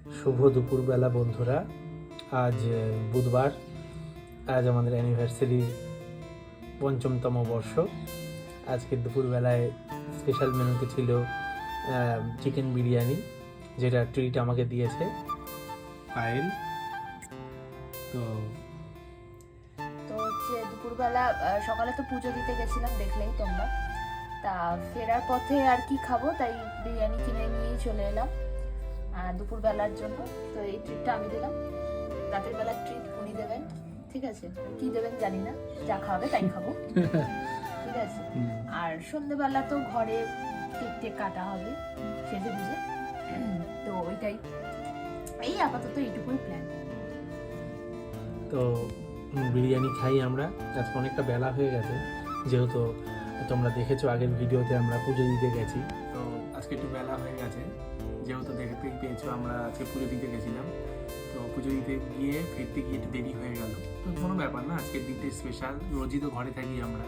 শুভ দুপুরবেলা বন্ধুরা। আজ বুধবার, আজ আমাদের অ্যানিভার্সারির ৫ম বর্ষ। আজকের দুপুরবেলায় স্পেশাল মেনুতে ছিল চিকেন বিরিয়ানি, যেটা ট্রিট আমাকে দিয়েছে পায়েল। তো হচ্ছে দুপুরবেলা সকালে তো পুজো দিতে গেছিলাম, দেখলেই তোমরা। তা ফেরার পথে আর কি খাবো, তাই বিরিয়ানি কিনে নিয়েই চলে এলাম দুপুরবেলার জন্য। তো এই ট্রিটটা আমি দিলাম, রাতের বেলার ট্রিট উনি দেবেন। ঠিক আছে, কি দেবেন জানি না, যা খাওয়াবে তাই খাবো। ঠিক আছে। আর সন্ধ্যেবেলা তো ঘরে কেক টেক কাটা হবে সেজে বুঝে, তো ওইটাই। এই আপাতত এইটুকুই প্ল্যান। তো বিরিয়ানি খাই আমরা। আজকে অনেকটা বেলা হয়ে গেছে, যেহেতু তোমরা দেখেছো আগের ভিডিওতে আমরা পুজো দিতে গেছি। তো আজকে একটু বেলা হয়ে গেছে, যেহেতু দেখতেই পেয়েছো আমরা আজকে পুজো দিতে গেছিলাম। তো পুজো দিতে গিয়ে ফিরতে গিয়ে একটু দেরি হয়ে গেল। তো কোনো ব্যাপার না, আজকের দিনটা স্পেশাল, রোজই তো ঘরে থাকি আমরা,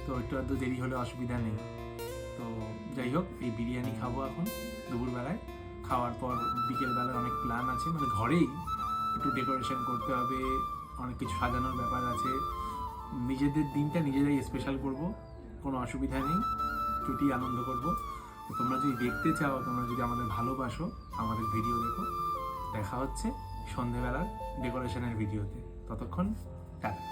তো একটু আধটু দেরি হলে অসুবিধা নেই। তো যাই হোক, এই বিরিয়ানি খাবো এখন দুপুরবেলায়। খাওয়ার পর বিকেলবেলায় অনেক প্ল্যান আছে, মানে ঘরেই একটু ডেকোরেশন করতে হবে, অনেক কিছু সাজানোর ব্যাপার আছে। নিজেদের দিনটা নিজেরাই স্পেশাল করব, কোনো অসুবিধা নেই, ছুটি আনন্দ করব। তো তোমরা যদি দেখতে চাও, তোমরা যদি আমাদের ভালোবাসো, আমাদের ভিডিও দেখো। দেখা হচ্ছে সন্ধেবেলার ডেকোরেশনের ভিডিওতে। ততক্ষণ টাটা।